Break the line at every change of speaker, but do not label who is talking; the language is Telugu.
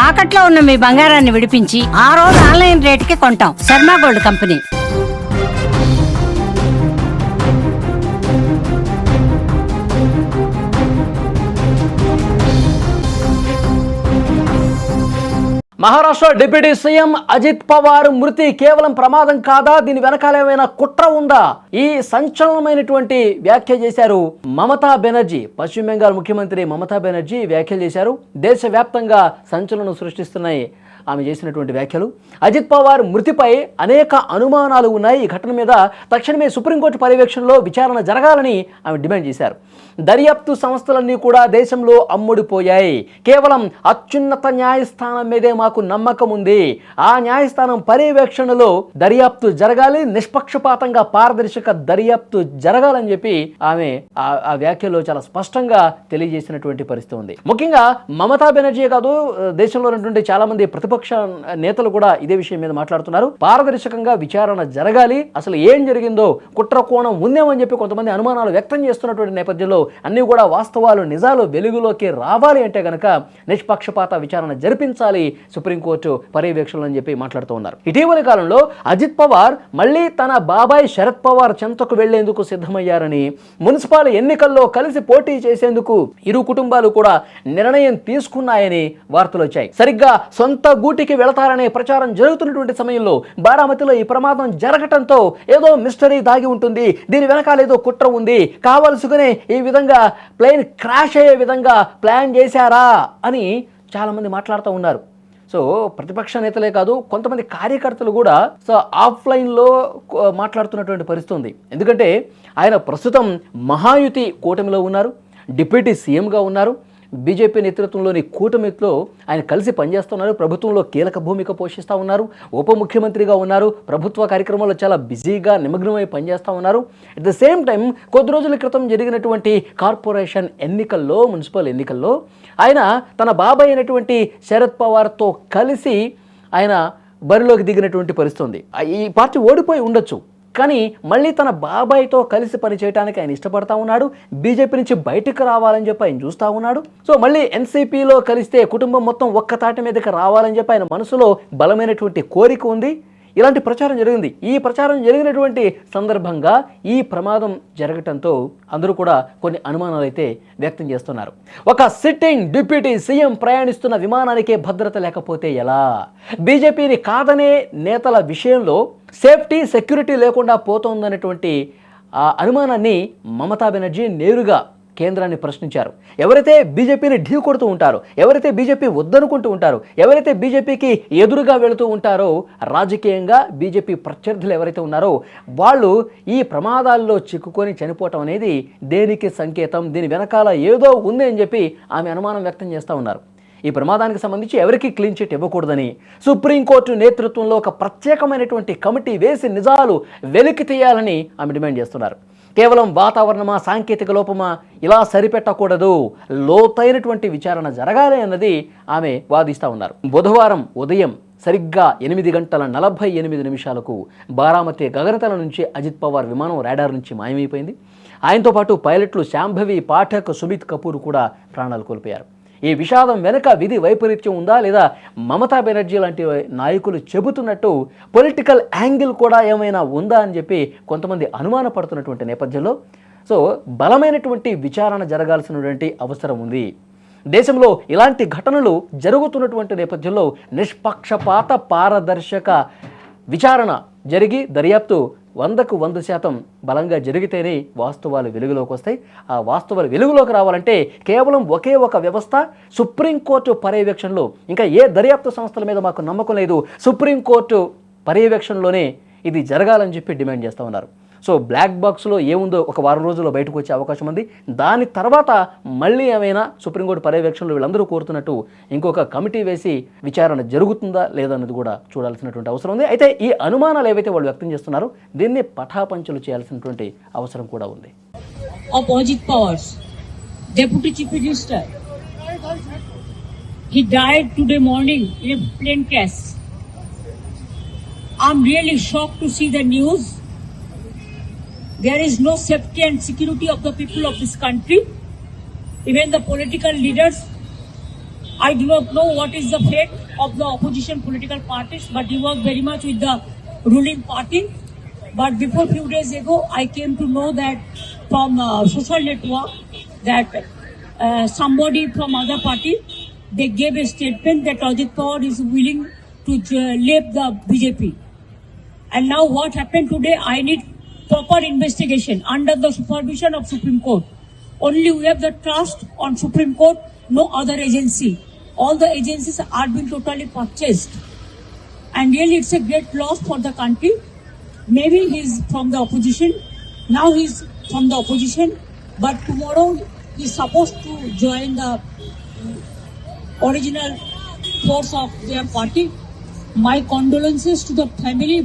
తాకట్లో ఉన్న మీ బంగారాన్ని విడిపించి ఆ రోజు ఆన్లైన్ రేటుకి కొంటాం. Sharma gold company.
Maharashtra deputy CM Ajit Pawar మృతి కేవలం ప్రమాదం కాదా, దీని వెనకాల ఏమైనా కుట్ర ఉందా? ఈ సంచలనమైనటువంటి వ్యాఖ్య చేశారు మమతా బెనర్జీ. పశ్చిమ బెంగాల్ ముఖ్యమంత్రి మమతా బెనర్జీ వ్యాఖ్యలు చేశారు. దేశవ్యాప్తంగా సంచలనం సృష్టిస్తున్నాయి ఆమె చేసినటువంటి వ్యాఖ్యలు. అజిత్ పవార్ మృతిపై అనేక అనుమానాలు ఉన్నాయి. ఈ ఘటన మీద తక్షణమే సుప్రీంకోర్టు పర్యవేక్షణలో విచారణ జరగాలని ఆమె డిమాండ్ చేశారు. దర్యాప్తు సంస్థలన్నీ కూడా దేశంలో అమ్ముడిపోయాయి. కేవలం అత్యున్నత న్యాయస్థానం మీదే మాకు నమ్మకం ఉంది. ఆ న్యాయస్థానం పర్యవేక్షణలో దర్యాప్తు జరగాలి, నిష్పక్షపాతంగా పారదర్శక దర్యాప్తు జరగాలని చెప్పి ఆమె ఆ వ్యాఖ్యలో చాలా స్పష్టంగా తెలియజేసినటువంటి పరిస్థితి ఉంది. ముఖ్యంగా మమతా బెనర్జీ కాదు, దేశంలో ఉన్నటువంటి చాలా మంది ప్రతిపక్ష నేతలు కూడా ఇదే విషయం మీద మాట్లాడుతున్నారు. పారదర్శకంగా విచారణ జరగాలి, అసలు ఏం జరిగిందో కుట్ర కోణం ఉందేమని చెప్పి కొంతమంది అనుమానాలు వ్యక్తం చేస్తున్నటువంటి నేపథ్యంలో అన్ని కూడా వాస్తవాలు నిజాలు వెలుగులోకి రావాలి అంటే గనక నిష్పక్షపాత విచారణ జరిపించాలి సుప్రీంకోర్టు పర్యవేక్షణలు అని చెప్పి మాట్లాడుతూ ఉన్నారు. ఇటీవలి కాలంలో అజిత్ పవార్ మళ్ళీ తన బాబాయ్ శరద్ పవార్ చెంతకు వెళ్లేందుకు సిద్ధమయ్యారని, మున్సిపల్ ఎన్నికల్లో కలిసి పోటీ చేసేందుకు ఇరు కుటుంబాలు కూడా నిర్ణయం తీసుకున్నాయని వార్తలు వచ్చాయి. సరిగ్గా సొంత గూటికి వెళతారనే ప్రచారం జరుగుతున్నటువంటి సమయంలో బారామతిలో ఈ ప్రమాదం జరగటంతో ఏదో మిస్టరీ దాగి ఉంటుంది, దీని వెనకాల ఏదో కుట్ర ఉంది, కావలసుకునే ఈ విధంగా ప్లేన్ క్రాష్ అయ్యే విధంగా ప్లాన్ చేశారా అని చాలామంది మాట్లాడుతూ ఉన్నారు. సో ప్రతిపక్ష నేతలే కాదు, కొంతమంది కార్యకర్తలు కూడా ఆఫ్లైన్లో మాట్లాడుతున్నటువంటి పరిస్థితి ఉంది. ఎందుకంటే ఆయన ప్రస్తుతం మహాయుతి కూటమిలో ఉన్నారు, డిప్యూటీ సీఎంగా ఉన్నారు, బీజేపీ నేతృత్వంలోని కూటమిలో ఆయన కలిసి పనిచేస్తున్నారు, ప్రభుత్వంలో కీలక భూమిక పోషిస్తూ ఉన్నారు, ఉప ముఖ్యమంత్రిగా ఉన్నారు, ప్రభుత్వ కార్యక్రమాల్లో చాలా బిజీగా నిమగ్నమై పనిచేస్తూ ఉన్నారు. అట్ ద సేమ్ టైం కొద్ది రోజుల క్రితం జరిగినటువంటి కార్పొరేషన్ ఎన్నికల్లో, మున్సిపల్ ఎన్నికల్లో ఆయన తన బాబాయ్ అయినటువంటి శరద్ పవార్తో కలిసి ఆయన బరిలోకి దిగినటువంటి పరిస్థితి ఉంది. ఈ పార్టీ ఓడిపోయి ఉండొచ్చు, కానీ మళ్ళీ తన బాబాయ్తో కలిసి పనిచేయడానికి ఆయన ఇష్టపడతా ఉన్నాడు. బీజేపీ నుంచి బయటకు రావాలని చెప్పి ఆయన చూస్తూ ఉన్నాడు. సో మళ్ళీ ఎన్సీపీలో కలిస్తే కుటుంబం మొత్తం ఒక్క తాటి మీదకి రావాలని చెప్పి ఆయన మనసులో బలమైనటువంటి కోరిక ఉంది. ఇలాంటి ప్రచారం జరిగింది. ఈ ప్రచారం జరిగినటువంటి సందర్భంగా ఈ ప్రమాదం జరగటంతో అందరూ కూడా కొన్ని అనుమానాలు అయితే వ్యక్తం చేస్తున్నారు. ఒక సిట్టింగ్ డిప్యూటీ సీఎం ప్రయాణిస్తున్న విమానానికే భద్రత లేకపోతే ఎలా? బీజేపీని కాదనే నేతల విషయంలో సేఫ్టీ సెక్యూరిటీ లేకుండా పోతోందనేటువంటి ఆ అనుమానాన్ని మమతా బెనర్జీ నేరుగా కేంద్రాన్ని ప్రశ్నించారు. ఎవరైతే బీజేపీని ఢీ కొడుతూ ఉంటారో, ఎవరైతే బీజేపీ వద్దనుకుంటూ ఉంటారో, ఎవరైతే బీజేపీకి ఎదురుగా వెళుతూ ఉంటారో, రాజకీయంగా బీజేపీ ప్రత్యర్థులు ఎవరైతే ఉన్నారో వాళ్ళు ఈ ప్రమాదాల్లో చిక్కుకొని చనిపోవటం అనేది దేనికి సంకేతం? దీని వెనకాల ఏదో ఉంది అని చెప్పి ఆమె అనుమానం వ్యక్తం చేస్తూ ఉన్నారు. ఈ ప్రమాదానికి సంబంధించి ఎవరికి క్లీన్ చిట్ ఇవ్వకూడదని సుప్రీంకోర్టు నేతృత్వంలో ఒక ప్రత్యేకమైనటువంటి కమిటీ వేసి నిజాలు వెలికి తీయాలని ఆమె డిమాండ్ చేస్తున్నారు. కేవలం వాతావరణమా, సాంకేతిక లోపమా ఇలా సరిపెట్టకూడదు, లోతైనటువంటి విచారణ జరగాలి అన్నది ఆమె వాదిస్తూ ఉన్నారు. బుధవారం ఉదయం సరిగ్గా 8:48 బారామతి గగనతల నుంచి అజిత్ పవార్ విమానం రాడార్ నుంచి మాయమైపోయింది. ఆయనతో పాటు పైలట్లు శాంభవి పాఠక్, సుమిత్ కపూర్ కూడా ప్రాణాలు కోల్పోయారు. ఈ విషాదం వెనుక విధి వైపరీత్యం ఉందా, లేదా మమతా బెనర్జీ లాంటి నాయకులు చెబుతున్నట్టు పొలిటికల్ యాంగిల్ కూడా ఏమైనా ఉందా అని చెప్పి కొంతమంది అనుమానపడుతున్నటువంటి నేపథ్యంలో సో బలమైనటువంటి విచారణ జరగాల్సినటువంటి అవసరం ఉంది. దేశంలో ఇలాంటి ఘటనలు జరుగుతున్నటువంటి నేపథ్యంలో నిష్పక్షపాత పారదర్శక విచారణ జరిగి దర్యాప్తు 100% బలంగా జరిగితేనే వాస్తవాలు వెలుగులోకి వస్తాయి. ఆ వాస్తవాలు వెలుగులోకి రావాలంటే కేవలం ఒకే ఒక వ్యవస్థ, సుప్రీంకోర్టు పర్యవేక్షణలో. ఇంకా ఏ దర్యాప్తు సంస్థల మీద మాకు నమ్మకం లేదు, సుప్రీంకోర్టు పర్యవేక్షణలోనే ఇది జరగాలని చెప్పి డిమాండ్ చేస్తూ ఉన్నారు. సో బ్లాక్ బాక్స్లో ఏముందో ఒక వారం రోజుల్లో బయటకు వచ్చే అవకాశం ఉంది. దాని తర్వాత మళ్ళీ ఏమైనా సుప్రీంకోర్టు పర్యవేక్షణలో వీళ్ళందరూ కోరుతున్నట్టు ఇంకొక కమిటీ వేసి విచారణ జరుగుతుందా లేదా అన్నది కూడా చూడాల్సినటువంటి అవసరం ఉంది. అయితే ఈ అనుమానాలు ఏవైతే వాళ్ళు వ్యక్తం చేస్తున్నారో దీన్ని పటాపంచలు చేయాల్సినటువంటి అవసరం కూడా ఉంది.
Ajit Pawar, Deputy Chief Minister, he died today morning in a plane crash. I'm really shocked to see the news. There is no safety and security of the people of this country. Even the political leaders I do not know what is the fate of the opposition political parties, but he was very much with the ruling party. But before few days ago, I came to know that from social network that somebody from other party, they gave a statement that Ajit Pawar is willing to leave the BJP. And now what happened today, I need proper investigation under the supervision of Supreme Court. Only we have the trust on Supreme Court, no other agency. All the agencies are being totally purchased. And really it's a great loss for the country. Maybe he's from the opposition. Now he's from the opposition. But tomorrow he's supposed to join the original force of their party. My condolences to the family.